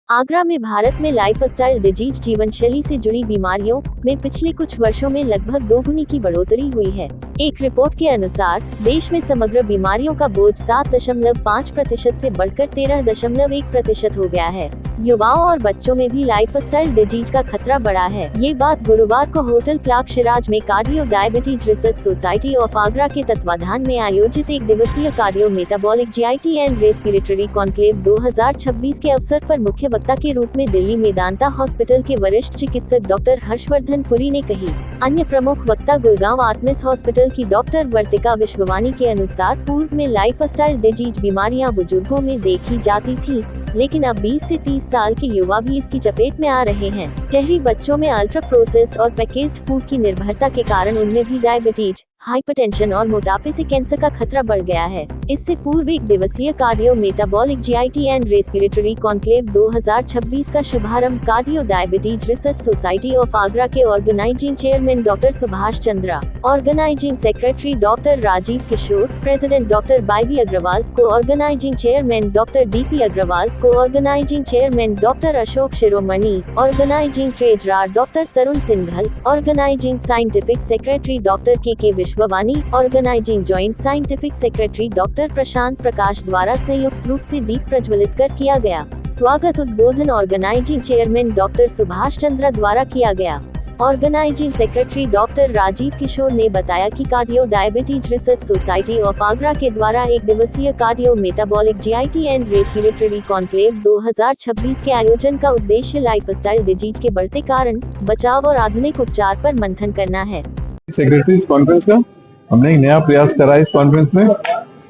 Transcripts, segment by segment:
आगरा में भारत में lifestyle disease जीवनशैली से जुड़ी बीमारियों में पिछले कुछ वर्षों में लगभग दोगुनी की बढ़ोतरी हुई है। एक रिपोर्ट के अनुसार देश में समग्र बीमारियों का बोझ 7.5% से बढ़कर 13.1% हो गया है। युवाओं और बच्चों में भी लाइफस्टाइल डिजीज का खतरा बढ़ा है। ये बात गुरुवार को होटल क्लार्क शिराज में cardio diabetes research society of Agra के तत्वाधान में आयोजित एक दिवसीय cardio metabolic GIT and respiratory conclave 2026 के अवसर पर मुख्य वक्ता के रूप में दिल्ली मेदांता हॉस्पिटल के वरिष्ठ चिकित्सक डॉक्टर हर्षवर्धन पुरी ने कही। अन्य प्रमुख वक्ता गुड़गांव आर्टमिस हॉस्पिटल की डॉक्टर वर्तिका विश्ववानी के अनुसार पूर्व में लाइफस्टाइल डिजीज बीमारियां बुजुर्गों में देखी जाती थी, लेकिन अब 20 से 30 साल के युवा भी इसकी चपेट में आ रहे हैं। शहरी बच्चों में अल्ट्रा प्रोसेस्ड और पैकेज्ड फूड की निर्भरता के कारण उनमें भी डायबिटीज, हाइपरटेंशन और मोटापे से कैंसर का खतरा बढ़ गया है। इससे पूर्व एक दिवसीय cardio metabolic GIT and respiratory conclave 2026 का शुभारंभ cardio diabetes research society of Agra के organising chairman doctor Subhash Chandra, organising secretary doctor Rajeev Kishore, president doctor बाईबी Agarwal, co organising chairman doctor DP Agarwal, co organising chairman doctor Ashok Shiromani, organising treasurer doctor Tarun Singhal, organising scientific secretary doctor K Vishwavani, organising joint scientific secretary doctor Prashant Prakash द्वारा संयुक्त रूप से दीप प्रज्वलित कर किया गया। स्वागत उद्बोधन organising chairman doctor Subhash Chandra द्वारा किया गया। Organising secretary doctor Rajeev Kishore ने बताया कि cardio diabetes research society of Agra के द्वारा एक दिवसीय cardio metabolic GIT and respiratory conclave 2026 के आयोजन का उद्देश्य लाइफस्टाइल डिजीज के बढ़ते कारण, बचाव और आधुनिक उपचार पर मंथन करना है। सेक्रेटरीज कॉन्फ्रेंस का हमने एक नया प्रयास करा है। इस कॉन्फ्रेंस में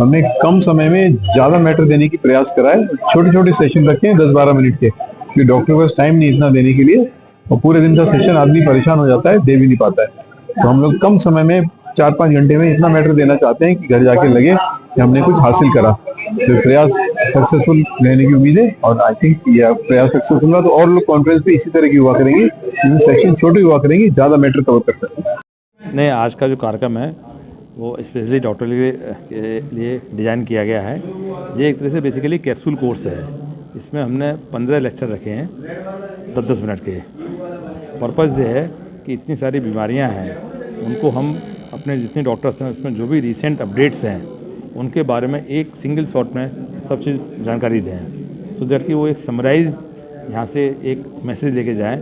हमने कम समय में ज्यादा मैटर देने की प्रयास करा है। छोटे छोटे सेशन रखे हैं 10-12 मिनट के, क्योंकि डॉक्टर के पास टाइम नहीं इतना देने के लिए, और पूरे दिन का सेशन आदमी परेशान हो जाता है, दे भी नहीं पाता है। तो हम लोग कम समय में 4-5 घंटे में इतना मैटर देना चाहते हैं कि घर जाके लगे कि हमने कुछ हासिल करा। तो प्रयास सक्सेसफुल रहने की उम्मीद है, और आई थिंक यह प्रयास सक्सेसफुल हुआ तो और लोग कॉन्फ्रेंस पे इसी तरह की हुआ करेंगे, सेशन छोटे हुआ करेंगे, ज्यादा मैटर कवर कर सकते। नहीं, आज का जो कार्यक्रम है वो स्पेशली डॉक्टर के लिए डिज़ाइन किया गया है। ये एक तरह से बेसिकली कैप्सूल कोर्स है। इसमें हमने 15 लेक्चर रखे हैं 10-10 मिनट के। पर्पज़ ये है कि इतनी सारी बीमारियां हैं, उनको हम अपने जितने डॉक्टर्स हैं उसमें जो भी रिसेंट अपडेट्स हैं उनके बारे में एक सिंगल शॉट में सब चीज़ जानकारी दें, सो दैट कि वो एक समराइज यहाँ से एक मैसेज लेके जाएँ,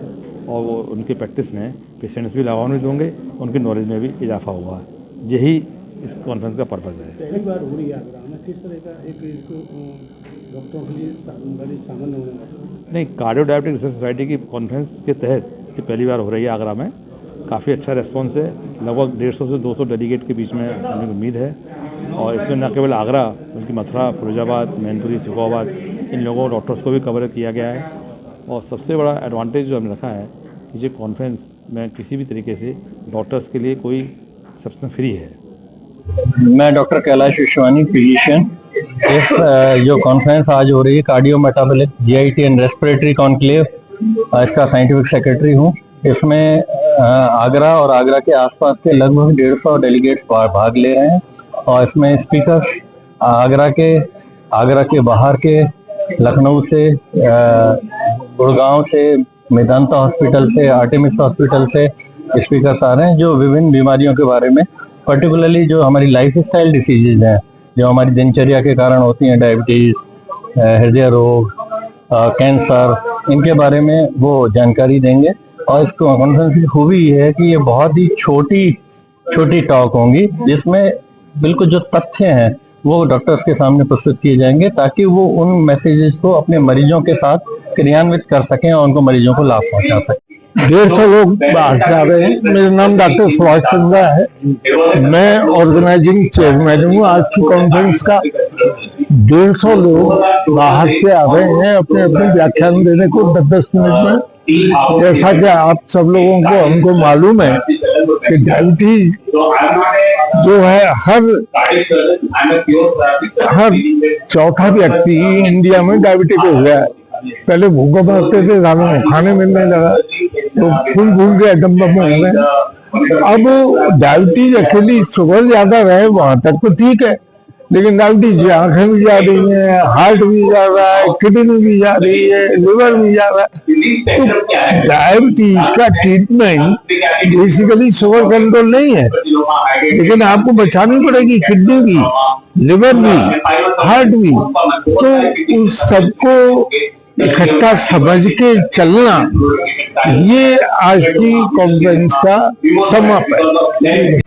और वो उनकी प्रैक्टिस में पेशेंट्स भी लाभान्वित होंगे, उनकी नॉलेज में भी इजाफा होगा। यही इस कॉन्फ्रेंस का पर्पज़ है। पहली बार हो रही है आगरा में, किस तरह का एक डॉक्टरों के लिए बड़ी सामान्य होने वाला? नहीं, कार्डियो डायबिटिक रिसर्च सोसाइटी की कॉन्फ्रेंस के तहत ये पहली बार हो रही है आगरा में। काफ़ी अच्छा रेस्पॉन्स है। लगभग 150 से 200 डेलीगेट के बीच में हमें उम्मीद है। और इसमें न केवल आगरा बल्कि मथुरा, फिरोजाबाद, मैनपुरी, सिकोहाबाद, इन लोगों डॉक्टर्स को भी कवर किया गया है। और सबसे बड़ा एडवांटेज जो हमने रखा है कि ये कॉन्फ्रेंस में किसी भी तरीके से डॉक्टर्स के लिए कोई सब्सटेंस फ्री है। मैं डॉक्टर कैलाश विश्ववानी, फिजिशियन। इस जो कॉन्फ्रेंस आज हो रही है cardio metabolic GIT and respiratory conclave, इसका साइंटिफिक सेक्रेटरी हूँ। इसमें आगरा और आगरा के आसपास के लगभग 150 डेलीगेट्स भाग ले रहे हैं। और इसमें स्पीकर्स आगरा के बाहर के, लखनऊ से, गुड़गांव से, मेदांता हॉस्पिटल से, आर्टेमिस हॉस्पिटल से स्पीकर्स आ रहे हैं, जो विभिन्न बीमारियों के बारे में, पर्टिकुलरली जो हमारी लाइफ स्टाइल डिसीजेज हैं, जो हमारी दिनचर्या के कारण होती हैं, डायबिटीज, हृदय रोग, कैंसर, इनके बारे में वो जानकारी देंगे। और इस कॉन्फ्रेंस की खूबी ये है कि ये बहुत ही छोटी टॉक होंगी, जिसमें बिल्कुल जो तथ्य हैं वो डॉक्टर्स के सामने प्रस्तुत किए जाएंगे, ताकि वो उन मैसेजेस को अपने मरीजों के साथ क्रियान्वित कर सकें और उनको मरीजों को लाभ पहुंचा सकें। 150 लोग बाहर से आ रहे हैं। मेरा नाम डॉक्टर सुभाष चंद्रा है। मैं ऑर्गेनाइजिंग चेयरमैन हूँ। आज की कॉन्फ्रेंस का 150 लोग बाहर से आ रहे हैं अपने व्याख्यान देने को 10-10 मिनट में। जैसा कि आप सब लोगों को, हमको मालूम है कि डायबिटीज जो है हर चौथा व्यक्ति इंडिया में डायबिटिक हो गया है। पहले भूखे मरते थे, खाने मिलने लगा तो फूल के डम्बम हो गए। अब डायबिटीज अकेली शुगर ज्यादा रहे वहां तक तो ठीक है, लेकिन डायबिटीज आंखें भी जा रही हैं, हार्ट भी जा रहा है, किडनी भी जा रही है, लिवर भी जा रहा है। तो डायबिटीज का ट्रीटमेंट बेसिकली शुगर कंट्रोल नहीं है, लेकिन आपको बचानी पड़ेगी किडनी भी, लिवर भी, हार्ट भी। तो उस सबको इकट्ठा समझ के चलना, ये आज की कॉन्फ्रेंस का सम अप है।